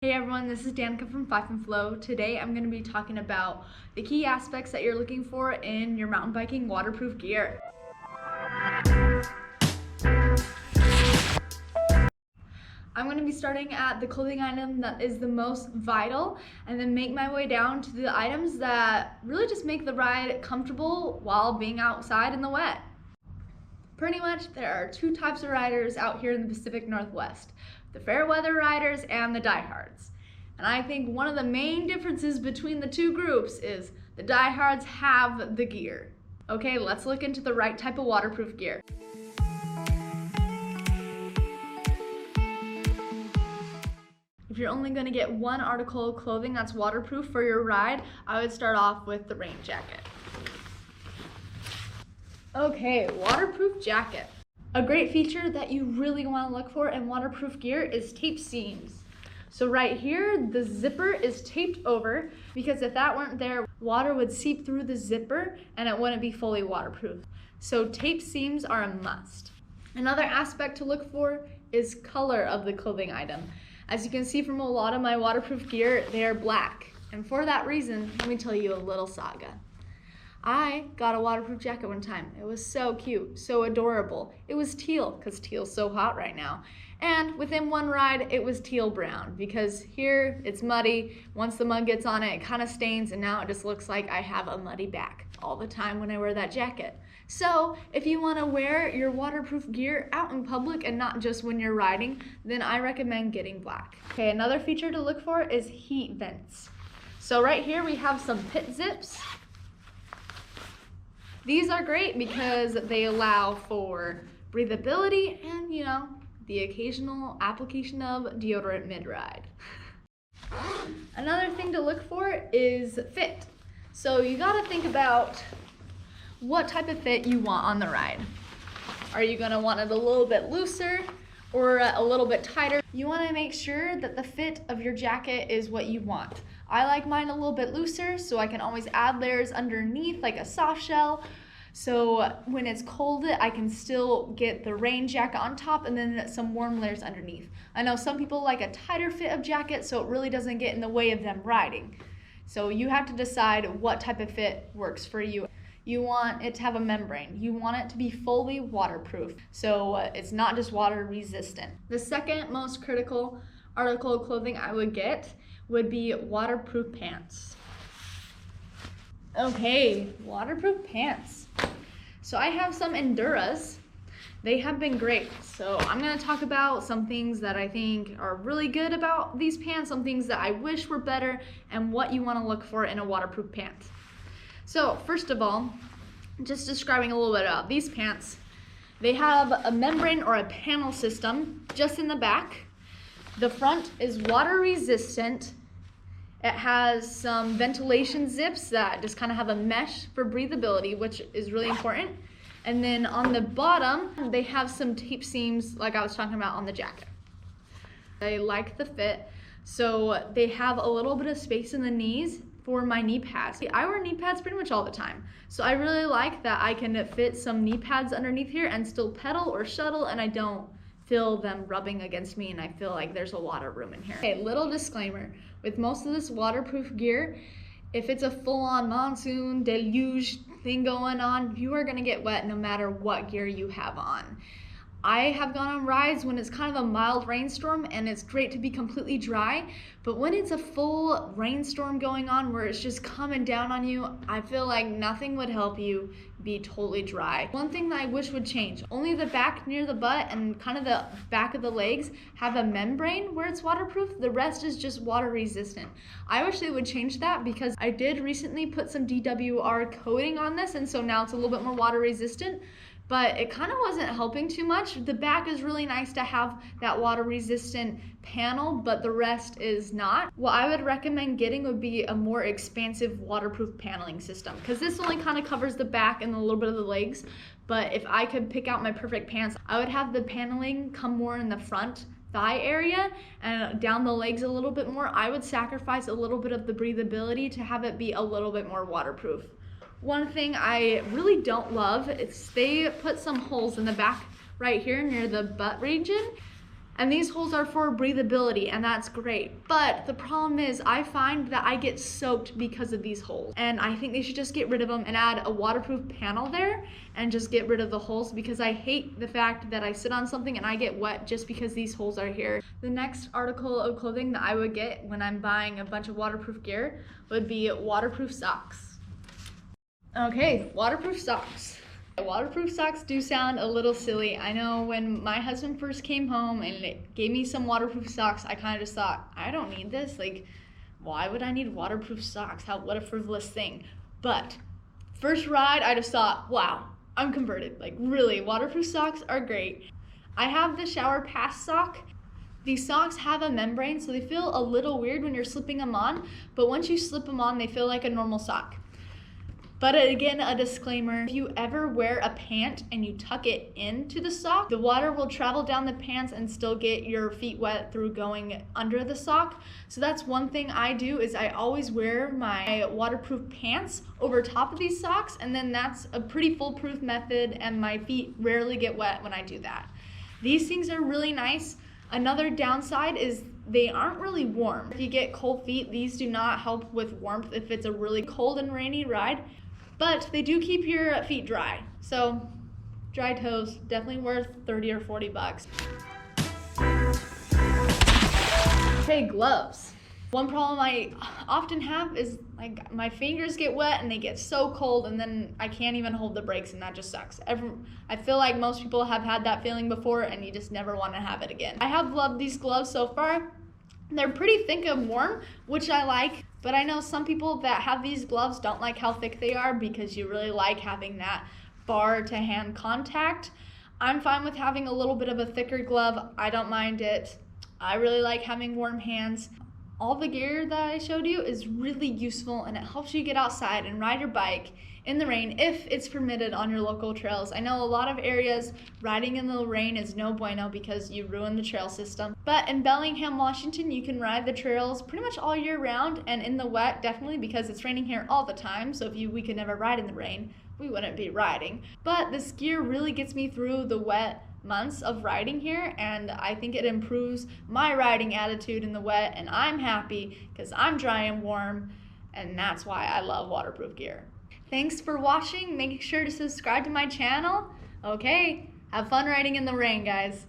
Hey everyone, this is Danica from Fife and Flow. Today I'm going to be talking about the key aspects that you're looking for in your mountain biking waterproof gear. I'm going to be starting at the clothing item that is the most vital and then make my way down to the items that really just make the ride comfortable while being outside in the wet. Pretty much there are two types of riders out here in the Pacific Northwest, the fair weather riders and the diehards. And I think one of the main differences between the two groups is the diehards have the gear. Okay, let's look into the right type of waterproof gear. If you're only going to get one article of clothing that's waterproof for your ride, I would start off with the rain jacket. Okay, waterproof jacket. A great feature that you really want to look for in waterproof gear is tape seams. So right here, the zipper is taped over because if that weren't there, water would seep through the zipper and it wouldn't be fully waterproof. So tape seams are a must. Another aspect to look for is color of the clothing item. As you can see from a lot of my waterproof gear, they are black. And for that reason, let me tell you a little saga. I got a waterproof jacket one time. It was so cute, so adorable. It was teal, because teal's so hot right now. And within one ride, it was teal brown, because here it's muddy. Once the mud gets on it, it kind of stains, and now it just looks like I have a muddy back all the time when I wear that jacket. So if you want to wear your waterproof gear out in public and not just when you're riding, then I recommend getting black. Okay, another feature to look for is heat vents. So right here we have some pit zips. These are great because they allow for breathability and, the occasional application of deodorant mid-ride. Another thing to look for is fit. So you gotta think about what type of fit you want on the ride. Are you gonna want it a little bit looser or a little bit tighter? You wanna make sure that the fit of your jacket is what you want. I like mine a little bit looser so I can always add layers underneath like a soft shell. So when it's cold, I can still get the rain jacket on top and then some warm layers underneath. I know some people like a tighter fit of jacket so it really doesn't get in the way of them riding. So you have to decide what type of fit works for you. You want it to have a membrane. You want it to be fully waterproof, so it's not just water resistant. The second most critical article of clothing I would get would be waterproof pants. Okay, waterproof pants. So I have some Enduras. They have been great. So I'm gonna talk about some things that I think are really good about these pants, some things that I wish were better, and what you wanna look for in a waterproof pant. So first of all, just describing a little bit about these pants. They have a membrane or a panel system just in the back. The front is water resistant. It has some ventilation zips that just kind of have a mesh for breathability, which is really important. And then on the bottom, they have some tape seams like I was talking about on the jacket. I like the fit. So they have a little bit of space in the knees for my knee pads. I wear knee pads pretty much all the time. So I really like that I can fit some knee pads underneath here and still pedal or shuttle and I don't feel them rubbing against me and I feel like there's a lot of room in here. Okay, little disclaimer. With most of this waterproof gear, if it's a full-on monsoon, deluge thing going on, you are gonna get wet no matter what gear you have on. I have gone on rides when it's kind of a mild rainstorm and it's great to be completely dry, but when it's a full rainstorm going on where it's just coming down on you, I feel like nothing would help you be totally dry. One thing that I wish would change, only the back near the butt and kind of the back of the legs have a membrane where it's waterproof, the rest is just water resistant. I wish they would change that because I did recently put some DWR coating on this and so now it's a little bit more water resistant. But it kind of wasn't helping too much. The back is really nice to have that water resistant panel, but the rest is not. What I would recommend getting would be a more expansive waterproof paneling system because this only kind of covers the back and a little bit of the legs. But if I could pick out my perfect pants, I would have the paneling come more in the front thigh area and down the legs a little bit more. I would sacrifice a little bit of the breathability to have it be a little bit more waterproof. One thing I really don't love is they put some holes in the back right here near the butt region. And these holes are for breathability, and that's great. But the problem is I find that I get soaked because of these holes. And I think they should just get rid of them and add a waterproof panel there and just get rid of the holes, because I hate the fact that I sit on something and I get wet just because these holes are here. The next article of clothing that I would get when I'm buying a bunch of waterproof gear would be waterproof socks. Okay, waterproof socks. Waterproof socks do sound a little silly. I know when my husband first came home and gave me some waterproof socks, I kind of just thought, I don't need this. Like, why would I need waterproof socks? What a frivolous thing. But first ride, I just thought, wow, I'm converted. Like, really, waterproof socks are great. I have the Shower Pass sock. These socks have a membrane, so they feel a little weird when you're slipping them on, but once you slip them on, they feel like a normal sock. But again, a disclaimer, if you ever wear a pant and you tuck it into the sock, the water will travel down the pants and still get your feet wet through going under the sock. So that's one thing I do, is I always wear my waterproof pants over top of these socks, and then that's a pretty foolproof method, and my feet rarely get wet when I do that. These things are really nice. Another downside is they aren't really warm. If you get cold feet, these do not help with warmth if it's a really cold and rainy ride. But they do keep your feet dry. So dry toes, definitely worth 30 or 40 bucks. Okay, gloves. One problem I often have is like my fingers get wet and they get so cold, and then I can't even hold the brakes, and that just sucks. I feel like most people have had that feeling before, and you just never want to have it again. I have loved these gloves so far. They're pretty thick and warm, which I like, but I know some people that have these gloves don't like how thick they are because you really like having that bar to hand contact. I'm fine with having a little bit of a thicker glove. I don't mind it. I really like having warm hands. All the gear that I showed you is really useful, and it helps you get outside and ride your bike in the rain if it's permitted on your local trails. I know a lot of areas riding in the rain is no bueno because you ruin the trail system. But in Bellingham, Washington, you can ride the trails pretty much all year round, and in the wet definitely, because it's raining here all the time. So if we could never ride in the rain, we wouldn't be riding. But this gear really gets me through the wet months of riding here, and I think it improves my riding attitude in the wet, and I'm happy because I'm dry and warm, and that's why I love waterproof gear. Thanks for watching. Make sure to subscribe to my channel. Okay, have fun riding in the rain, guys.